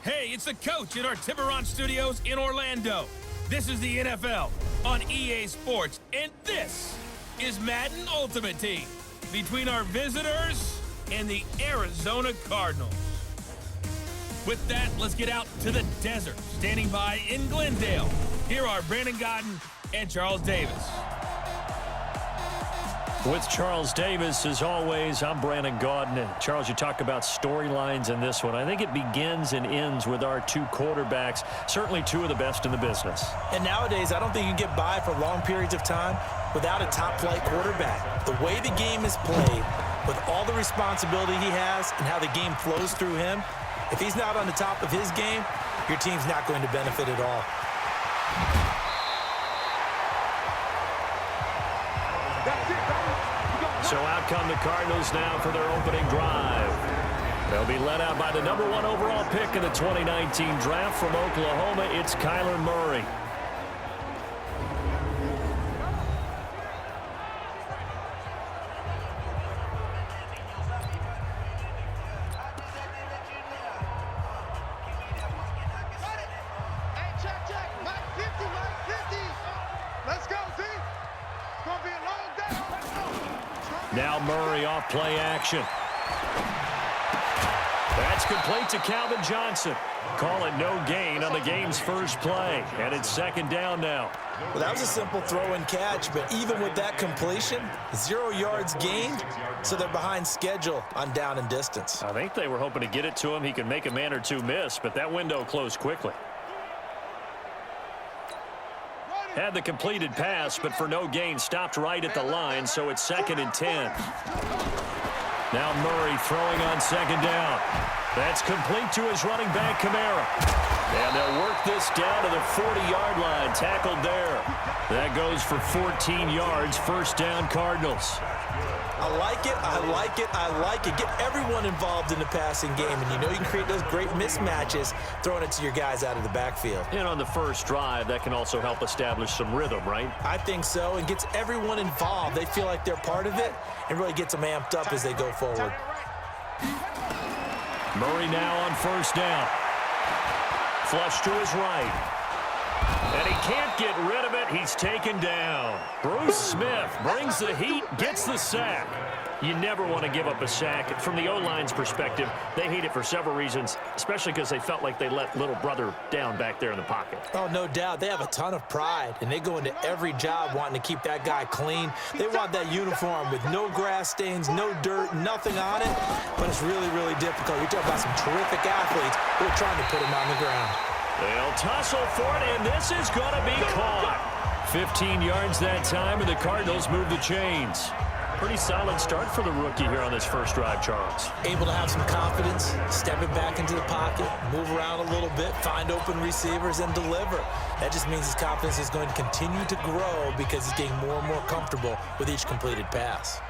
Hey, it's the coach in our Tiburon studios in Orlando. This is the NFL on EA Sports, and this is Madden Ultimate Team between our visitors and the Arizona Cardinals. With that, let's get out to the desert. Standing by in Glendale, here are Brandon Godden and Charles Davis. With Charles Davis, as always, I'm Brandon Godden. And Charles, you talk about storylines in this one. I think it begins and ends with our two quarterbacks, certainly two of the best in the business. And nowadays, I don't think you can get by for long periods of time without a top-flight quarterback. The way the game is played, with all the responsibility he has and how the game flows through him, if he's not on the top of his game, your team's not going to benefit at all. So out come the Cardinals now for their opening drive. They'll be led out by the number 1 overall pick in the 2019 draft from Oklahoma. It's Kyler Murray. Now Murray off play action. That's complete to Calvin Johnson. Call it no gain on the game's first play. And it's second down now. Well, that was a simple throw and catch, but even with that completion, 0 yards gained, so they're behind schedule on down and distance. I think they were hoping to get it to him. He could make a man or two miss, but that window closed quickly. Had the completed pass, but for no gain, stopped right at the line, so it's 2nd and 10. Now Murray throwing on second down. That's complete to his running back, Kamara. And they'll work this down to the 40-yard line, tackled there. That goes for 14 yards, first down Cardinals. I like it, I like it, I like it. Get everyone involved in the passing game, and you know you can create those great mismatches throwing it to your guys out of the backfield. And on the first drive, that can also help establish some rhythm, right? I think so, and gets everyone involved. They feel like they're part of it, and really gets them amped up as they go forward. Murray now on first down. Flush to his right. And he can't get rid of it. He's taken down. Bruce Smith brings the heat, gets the sack. You never want to give up a sack. From the O-line's perspective, they hate it for several reasons, especially because they felt like they let little brother down back there in the pocket. Oh, no doubt. They have a ton of pride, and they go into every job wanting to keep that guy clean. They want that uniform with no grass stains, no dirt, nothing on it, but it's really, really difficult. You're talking about some terrific athletes who are trying to put him on the ground. They'll tussle for it, and this is going to be caught. 15 yards that time, and the Cardinals move the chains. Pretty solid start for the rookie here on this first drive, Charles. Able to have some confidence, stepping back into the pocket, move around a little bit, find open receivers, and deliver. That just means his confidence is going to continue to grow because he's getting more and more comfortable with each completed pass.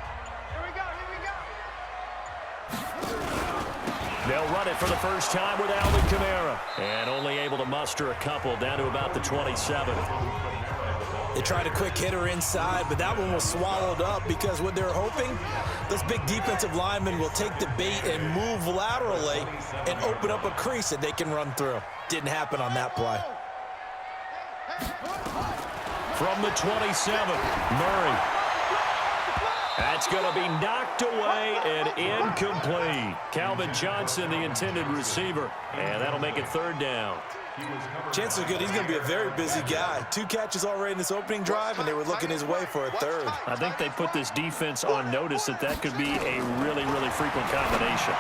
They'll run it for the first time with Alvin Kamara. And only able to muster a couple down to about the 27. They tried a quick hitter inside, but that one was swallowed up because what they're hoping, those big defensive linemen will take the bait and move laterally and open up a crease that they can run through. Didn't happen on that play. From the 27, Murray. That's going to be knocked away and incomplete. Calvin Johnson, the intended receiver, and that'll make it third down. Chances are good he's going to be a very busy guy. 2 catches already in this opening drive, and they were looking his way for a third. I think they put this defense on notice that that could be a really, really frequent combination.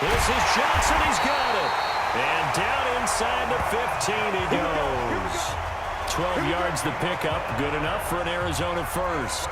This is Johnson. He's got it. And down inside the 15 he goes. 12 yards the pickup. Good enough for an Arizona first.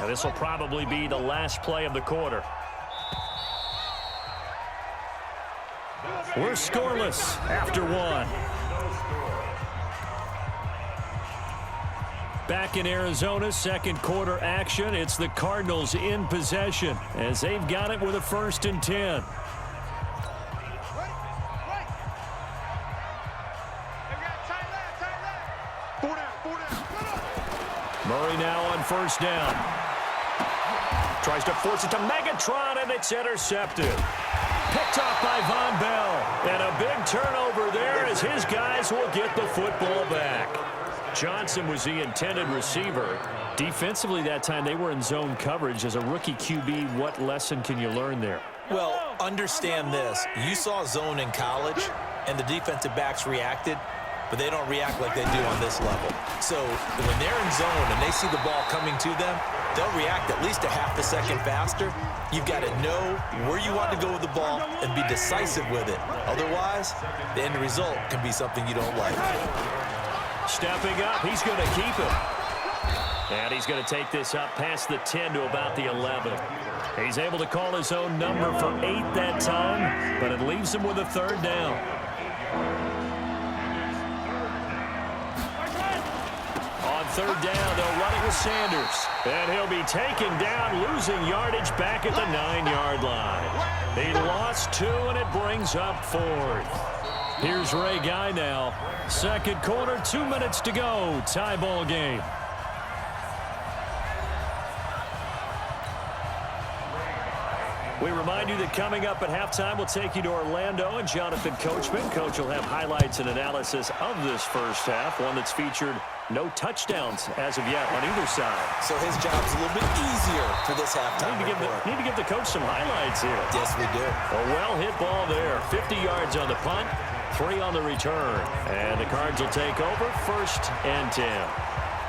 Now this will probably be the last play of the quarter. We're scoreless after one. Back in Arizona, second quarter action. It's the Cardinals in possession as they've got it with a 1st and 10. Murray now on 1st down. Tries to force it to Megatron, and it's intercepted. Picked off by Von Bell. And a big turnover there as his guys will get the football back. Johnson was the intended receiver. Defensively that time, they were in zone coverage. As a rookie QB, what lesson can you learn there? Well, understand this. You saw zone in college, and the defensive backs reacted, but they don't react like they do on this level. So when they're in zone and they see the ball coming to them, they'll react at least a half a second faster. You've got to know where you want to go with the ball and be decisive with it. Otherwise, the end result can be something you don't like. Stepping up, he's going to keep it. And he's going to take this up past the 10 to about the 11. He's able to call his own number for 8 that time, but it leaves him with a 3rd down. On 3rd down, they'll run it with Sanders. And he'll be taken down, losing yardage back at the 9-yard line. He lost 2, and it brings up 4th. Here's Ray Guy now. Second quarter, 2 minutes to go. Tie ball game. We remind you that coming up at halftime, we'll take you to Orlando and Jonathan Coachman. Coach will have highlights and analysis of this first half, one that's featured no touchdowns as of yet on either side. So his job's a little bit easier for this halftime. Need to give the coach some highlights here. Yes, we do. A well-hit ball there. 50 yards on the punt, 3 on the return. And the Cards will take over, 1st and 10.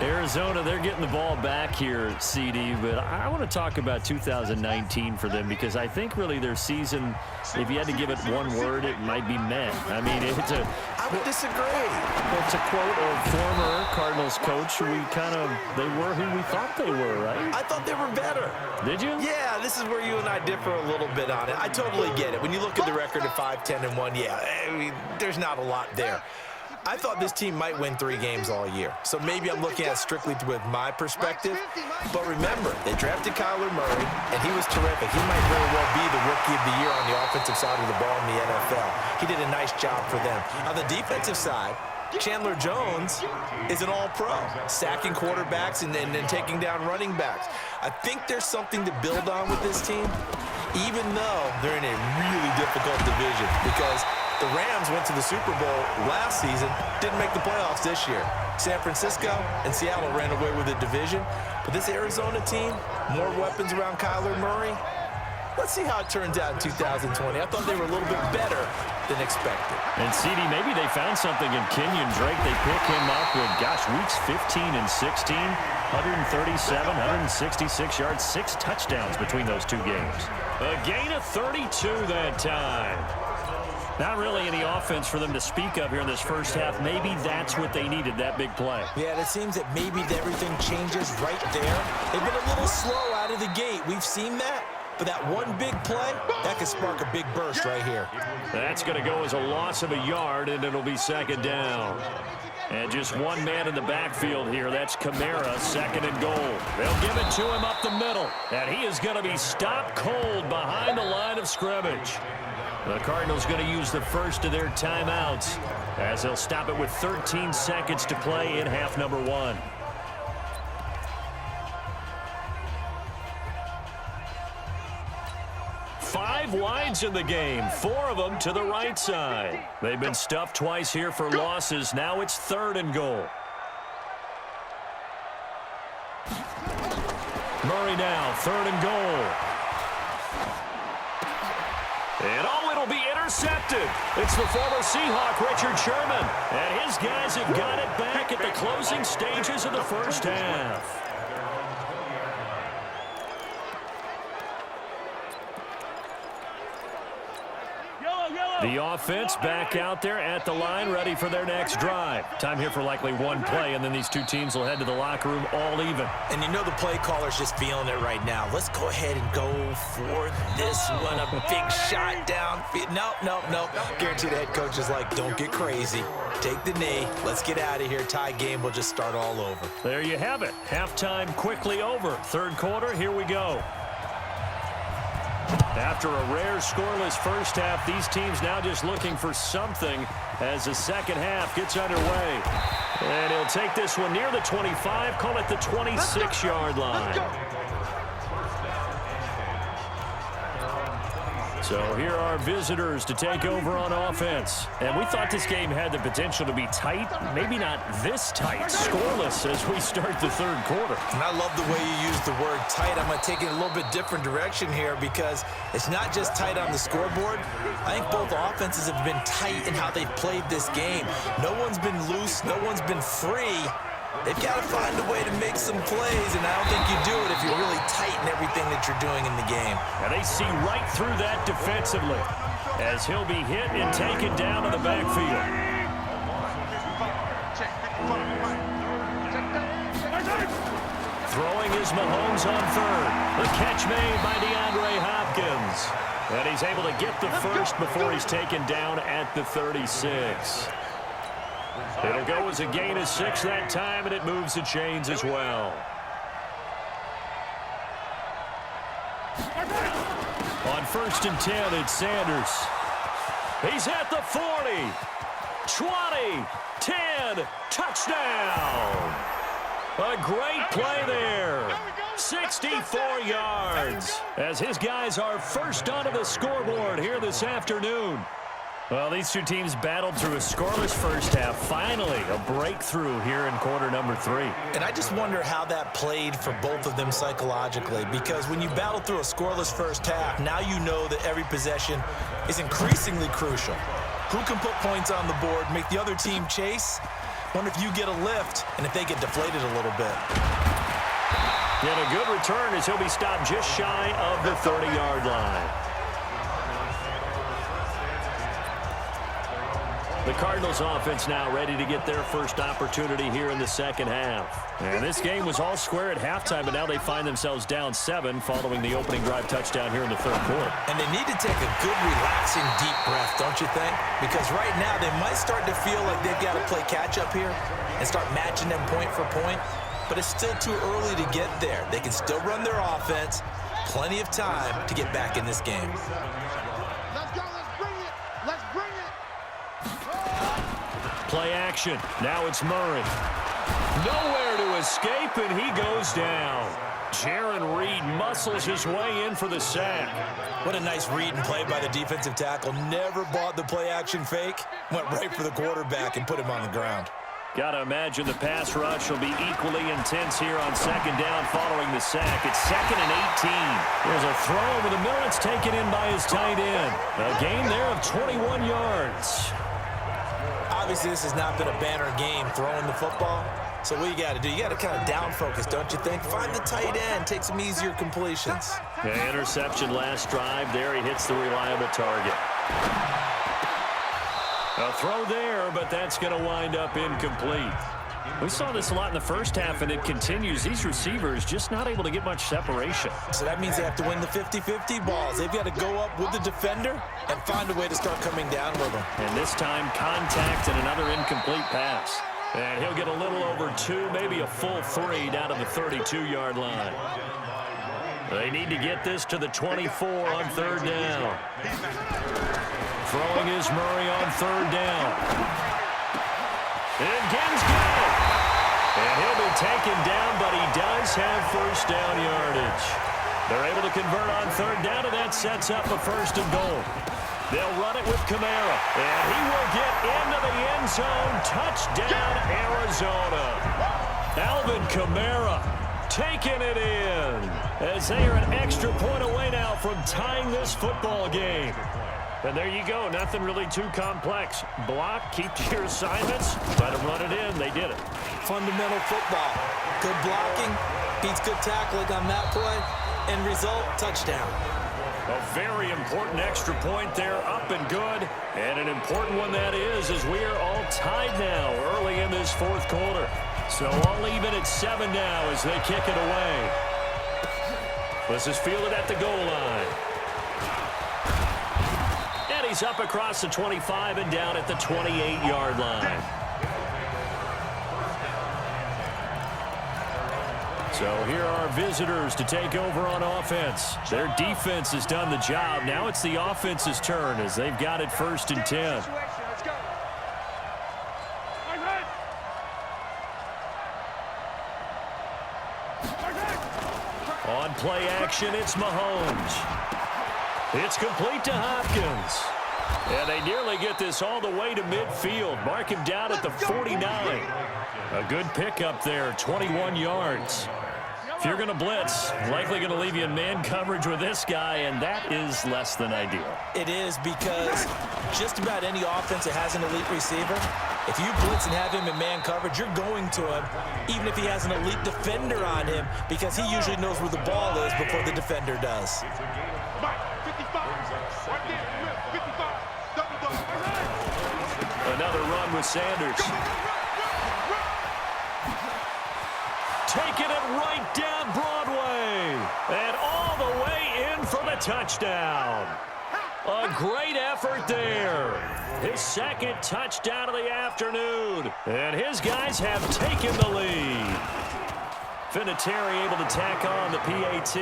Arizona, they're getting the ball back here, CD, but I want to talk about 2019 for them because I think really their season, if you had to give it one word, it might be meh. I mean, I would disagree. It's a quote of former Cardinals coach. They were who we thought they were, right? I thought they were better. Did you? Yeah, this is where you and I differ a little bit on it. I totally get it. When you look at the record of 5-10-1, yeah, I mean, there's not a lot there. I thought this team might win 3 games all year. So maybe I'm looking at it strictly with my perspective. But remember, they drafted Kyler Murray, and he was terrific. He might very well be the Rookie of the Year on the offensive side of the ball in the NFL. He did a nice job for them. On the defensive side, Chandler Jones is an all-pro, sacking quarterbacks and then taking down running backs. I think there's something to build on with this team, even though they're in a really difficult division because the Rams went to the Super Bowl last season, didn't make the playoffs this year. San Francisco and Seattle ran away with the division. But this Arizona team, more weapons around Kyler Murray. Let's see how it turns out in 2020. I thought they were a little bit better than expected. And, CD, maybe they found something in Kenyon Drake. They pick him up with, weeks 15 and 16, 137, 166 yards, 6 touchdowns between those 2 games. A gain of 32 that time. Not really any offense for them to speak of here in this first half. Maybe that's what they needed, that big play. Yeah, it seems that maybe everything changes right there. They've been a little slow out of the gate. We've seen that. But that one big play, that could spark a big burst right here. That's going to go as a loss of a yard, and it'll be 2nd down. And just one man in the backfield here. That's Kamara, 2nd and goal. They'll give it to him up the middle. And he is going to be stopped cold behind the line of scrimmage. The Cardinals going to use the first of their timeouts as they'll stop it with 13 seconds to play in half number 1. Five wides in the game, 4 of them to the right side. They've been stuffed twice here for losses. Now it's 3rd and goal. Murray now, 3rd and goal. And it'll be intercepted. It's the former Seahawk, Richard Sherman. And his guys have got it back at the closing stages of the first half. The offense back out there at the line, ready for their next drive. Time here for likely one play, and then these two teams will head to the locker room all even. And you know the play caller's just feeling it right now. Let's go ahead and go for this one. A big shot down. Nope. Guarantee the head coach is like, don't get crazy. Take the knee. Let's get out of here. Tie game will just start all over. There you have it. Halftime quickly over. Third quarter, here we go. After a rare scoreless first half, these teams now just looking for something as the second half gets underway. And he'll take this one near the 25, call it the 26-yard line. So here are visitors to take over on offense. And we thought this game had the potential to be tight, maybe not this tight, scoreless as we start the third quarter. And I love the way you use the word tight. I'm going to take it a little bit different direction here because it's not just tight on the scoreboard. I think both offenses have been tight in how they've played this game. No one's been loose. No one's been free. They've got to find a way to make some plays, and I don't think you do it if you're really tight in everything that you're doing in the game. And they see right through that defensively as he'll be hit and taken down to the backfield. Throwing is Mahomes on third. The catch made by DeAndre Hopkins. And he's able to get the first before he's taken down at the 36. It'll go as a gain of 6 that time, and it moves the chains as well. On 1st and 10, it's Sanders. He's at the 40, 20, 10, touchdown. A great play there. 64 yards as his guys are first onto the scoreboard here this afternoon. Well, these two teams battled through a scoreless first half. Finally, a breakthrough here in quarter number 3. And I just wonder how that played for both of them psychologically, because when you battle through a scoreless first half, now you know that every possession is increasingly crucial. Who can put points on the board, make the other team chase? Wonder if you get a lift and if they get deflated a little bit. And a good return as he'll be stopped just shy of the 30-yard line. The Cardinals offense now ready to get their first opportunity here in the second half. And this game was all square at halftime, but now they find themselves down 7 following the opening drive touchdown here in the third quarter. And they need to take a good, relaxing, deep breath, don't you think? Because right now they might start to feel like they've got to play catch-up here and start matching them point for point. But it's still too early to get there. They can still run their offense. Plenty of time to get back in this game. Let's go. Let's bring it. Let's bring it. Play action. Now it's Murray. Nowhere to escape, and he goes down. Jaron Reed muscles his way in for the sack. What a nice read and play by the defensive tackle. Never bought the play-action fake. Went right for the quarterback and put him on the ground. Got to imagine the pass rush will be equally intense here on second down following the sack. It's 2nd and 18. There's a throw over the middle. It's taken in by his tight end. A gain there of 21 yards. Obviously, this has not been a banner game throwing the football. So what you got to do, you got to kind of down focus, don't you think? Find the tight end, take some easier completions. Yeah, interception last drive. There he hits the reliable target. A throw there, but that's going to wind up incomplete. We saw this a lot in the first half, and it continues. These receivers just not able to get much separation. So that means they have to win the 50-50 balls. They've got to go up with the defender and find a way to start coming down with them. And this time, contact and another incomplete pass. And he'll get a little over 2, maybe a full 3 down to the 32-yard line. They need to get this to the 24 on third down. Throwing is Murray on third down. And Gibbs got it. And he'll be taken down, but he does have first down yardage. They're able to convert on third down, and that sets up a 1st and goal. They'll run it with Kamara, and he will get into the end zone. Touchdown, Arizona. Alvin Kamara taking it in as they are an extra point away now from tying this football game. And there you go. Nothing really too complex. Block, keep to your assignments, let them run it in. They did it. Fundamental football. Good blocking, beats good tackling on that play, and result, touchdown. A very important extra point there, up and good. And an important one that is, as we are all tied now early in this fourth quarter. So all even at 7 now as they kick it away. This is fielded at the goal line. And he's up across the 25 and down at the 28-yard line. So here are visitors to take over on offense. Their defense has done the job. Now it's the offense's turn as they've got it 1st and 10. On play action, it's Mahomes. It's complete to Hopkins. And they nearly get this all the way to midfield. Mark him down at the 49. A good pickup there, 21 yards. If you're going to blitz, likely going to leave you in man coverage with this guy, and that is less than ideal. It is, because just about any offense that has an elite receiver, if you blitz and have him in man coverage, you're going to him, even if he has an elite defender on him, because he usually knows where the ball is before the defender does. Another run with Sanders. Taking it right down Broadway. And all the way in for the touchdown. A great effort there. His 2nd touchdown of the afternoon. And his guys have taken the lead. Vinatieri able to tack on the PAT.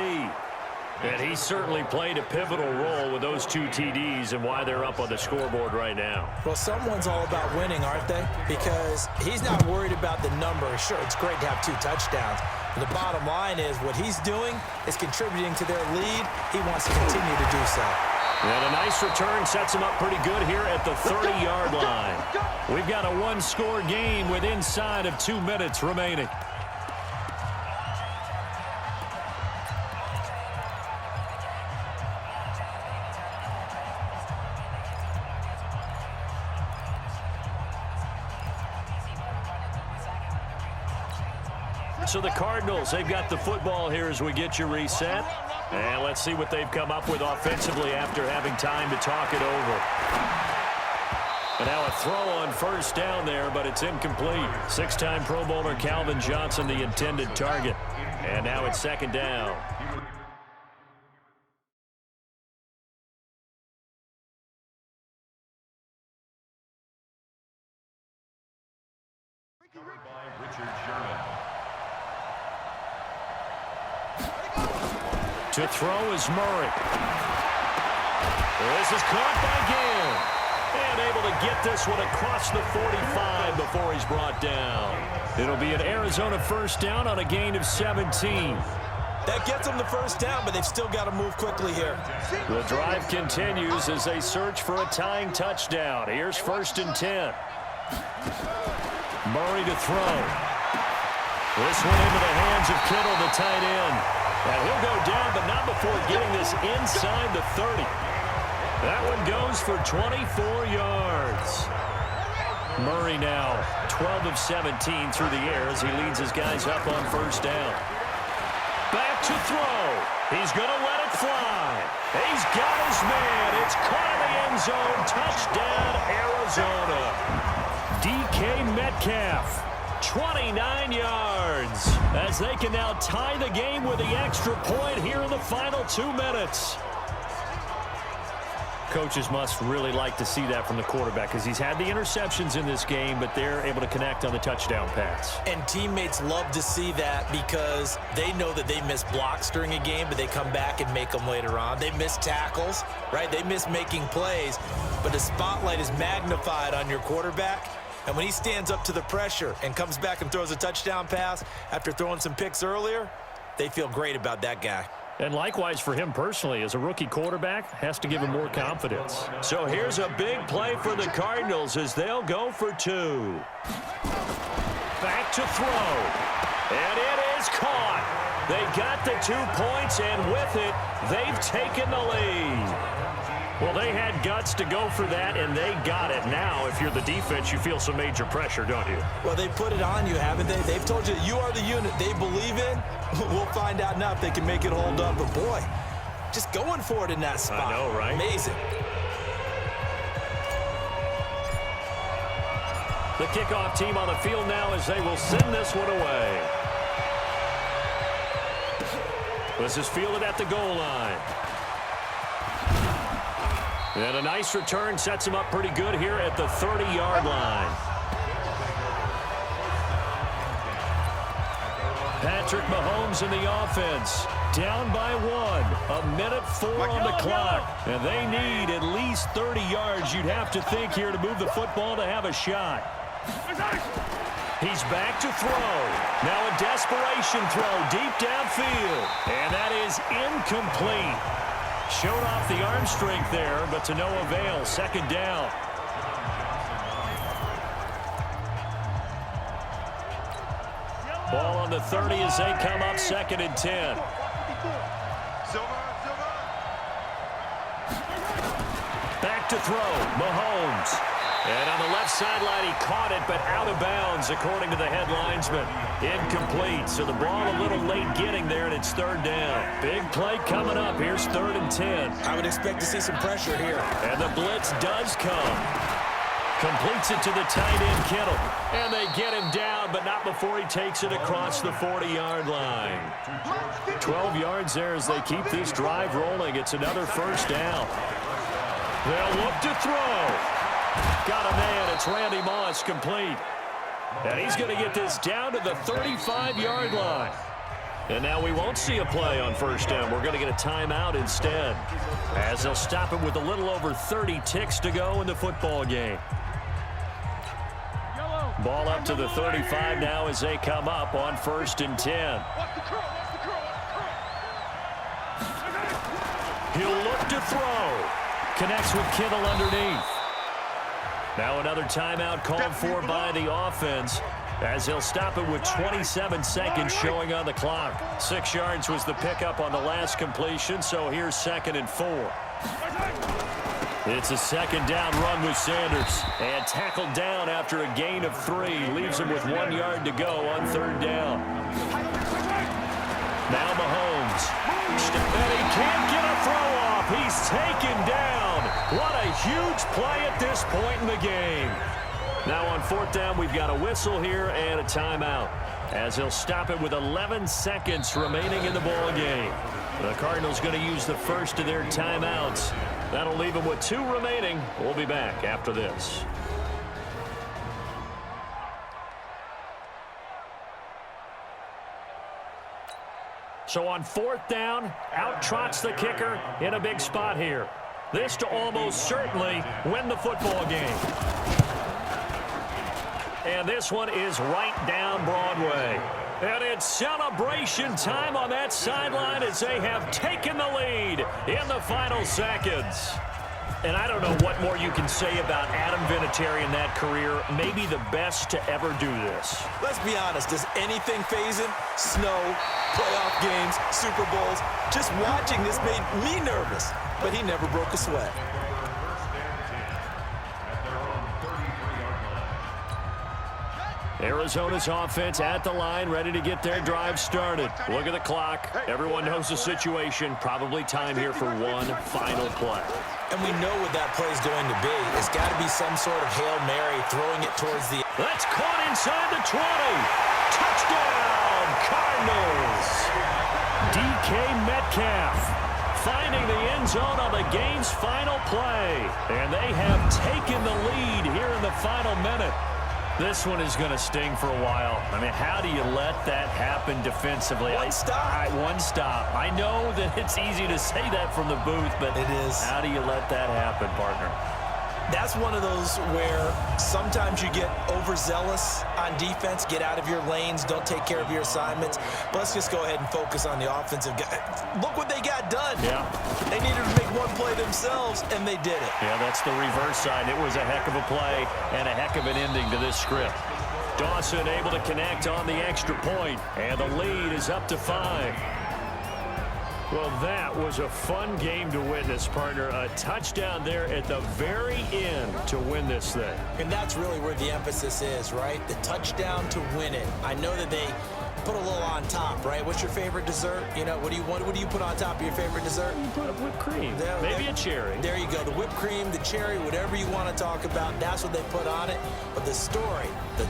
And he certainly played a pivotal role with those 2 TDs and why they're up on the scoreboard right now. Well, someone's all about winning, aren't they? Because he's not worried about the number. Sure, it's great to have 2 touchdowns. But the bottom line is what he's doing is contributing to their lead. He wants to continue to do so. And a nice return sets him up pretty good here at the 30-yard line. We've got a 1-score game with inside of 2 minutes remaining. So the Cardinals, they've got the football here as we get you reset. And let's see what they've come up with offensively after having time to talk it over. And now a throw on 1st down there, but it's incomplete. 6-time Pro Bowler Calvin Johnson, the intended target. And now it's 2nd down. To throw is Murray. This is caught by Gill. And able to get this one across the 45 before he's brought down. It'll be an Arizona 1st down on a gain of 17. That gets them the 1st down, but they've still got to move quickly here. The drive continues as they search for a tying touchdown. Here's 1st and 10. Murray to throw. This one into the hands of Kittle, the tight end. And he'll go down, but not before getting this inside the 30. That one goes for 24 yards. Murray now 12 of 17 through the air as he leads his guys up on 1st down. Back to throw. He's going to let it fly. He's got his man. It's caught in the end zone. Touchdown, Arizona. DK Metcalf. 29 yards as they can now tie the game with the extra point here in the final 2 minutes. Coaches must really like to see that from the quarterback because he's had the interceptions in this game, but they're able to connect on the touchdown pass. And teammates love to see that because they know that they miss blocks during a game, but they come back and make them later on. They miss tackles, right? They miss making plays, but the spotlight is magnified on your quarterback. And when he stands up to the pressure and comes back and throws a touchdown pass after throwing some picks earlier, they feel great about that guy. And likewise for him personally, as a rookie quarterback, has to give him more confidence. So here's a big play for the Cardinals as they'll go for 2. Back to throw. And it is caught. They got the 2 points, and with it, they've taken the lead. Well, they had guts to go for that, and they got it. Now, if you're the defense, you feel some major pressure, don't you? Well, they put it on you, haven't they? They've told you you are the unit they believe in. We'll find out now if they can make it hold up. But, boy, just going for it in that spot. I know, right? Amazing. The kickoff team on the field now as they will send this one away. This is fielded at the goal line. And a nice return sets him up pretty good here at the 30-yard line. Patrick Mahomes in the offense. Down by 1. 1:04 on the clock. And they need at least 30 yards, you'd have to think, here to move the football to have a shot. He's back to throw. Now a desperation throw deep downfield. And that is incomplete. Showed off the arm strength there, but to no avail. Second down. Ball on the 30 as they come up 2nd and 10. Back to throw. Mahomes. And on the left sideline, he caught it, but out of bounds, according to the head linesman. Incomplete, so the ball a little late getting there, and it's 3rd down. Big play coming up. Here's 3rd and 10. I would expect to see some pressure here. And the blitz does come. Completes it to the tight end, Kittle. And they get him down, but not before he takes it across the 40-yard line. 12 yards there as they keep this drive rolling. It's another 1st down. They'll look to throw. Got a man. It's Randy Moss, complete. And he's going to get this down to the 35-yard line. And now we won't see a play on 1st down. We're going to get a timeout instead, as they'll stop it with a little over 30 ticks to go in the football game. Ball up to the 35 now as they come up on 1st and 10. He'll look to throw. Connects with Kittle underneath. Now another timeout called for by the offense, as they'll stop it with 27 seconds showing on the clock. 6 yards was the pickup on the last completion, so here's 2nd and 4. It's a 2nd down run with Sanders, and tackled down after a gain of 3. Leaves him with 1 yard to go on 3rd down. Now Mahomes. And he can't get a throw off. He's taken down. What a huge play at this point in the game. Now on 4th down, we've got a whistle here and a timeout, as he'll stop it with 11 seconds remaining in the ball game. The Cardinals going to use the first of their timeouts. That'll leave them with 2 remaining. We'll be back after this. So on 4th down, out trots the kicker in a big spot here. This to almost certainly win the football game. And this one is right down Broadway. And it's celebration time on that sideline as they have taken the lead in the final seconds. And I don't know what more you can say about Adam Vinatieri in that career. Maybe the best to ever do this. Let's be honest. Does anything faze him? Snow, playoff games, Super Bowls. Just watching this made me nervous. But he never broke a sweat. Arizona's offense at the line, ready to get their drive started. Look at the clock. Everyone knows the situation. Probably time here for one final play. And we know what that play is going to be. It's got to be some sort of Hail Mary, throwing it towards the... That's caught inside the 20. Touchdown, Cardinals. DK Metcalf finding the end zone on the game's final play. And they have taken the lead here in the final minute. This one is going to sting for a while. I mean, how do you let that happen defensively? One stop. One stop. I know that it's easy to say that from the booth, but it is. How do you let that happen, partner? That's one of those where sometimes you get overzealous on defense, get out of your lanes, don't take care of your assignments. But let's just go ahead and focus on the offensive guy. Look what they got done. Yeah. They needed to make one play themselves, and they did it. Yeah, that's the reverse side. It was a heck of a play and a heck of an ending to this script. Dawson able to connect on the extra point, and the lead is up to 5. Well, that was a fun game to witness, partner. A touchdown there at the very end to win this thing. And that's really where the emphasis is, right? The touchdown to win it. I know that they put a little on top, right? What's your favorite dessert? You know, what do you put on top of your favorite dessert? You put whipped cream, maybe a cherry. There you go. The whipped cream, the cherry, whatever you want to talk about, that's what they put on it. But the story, the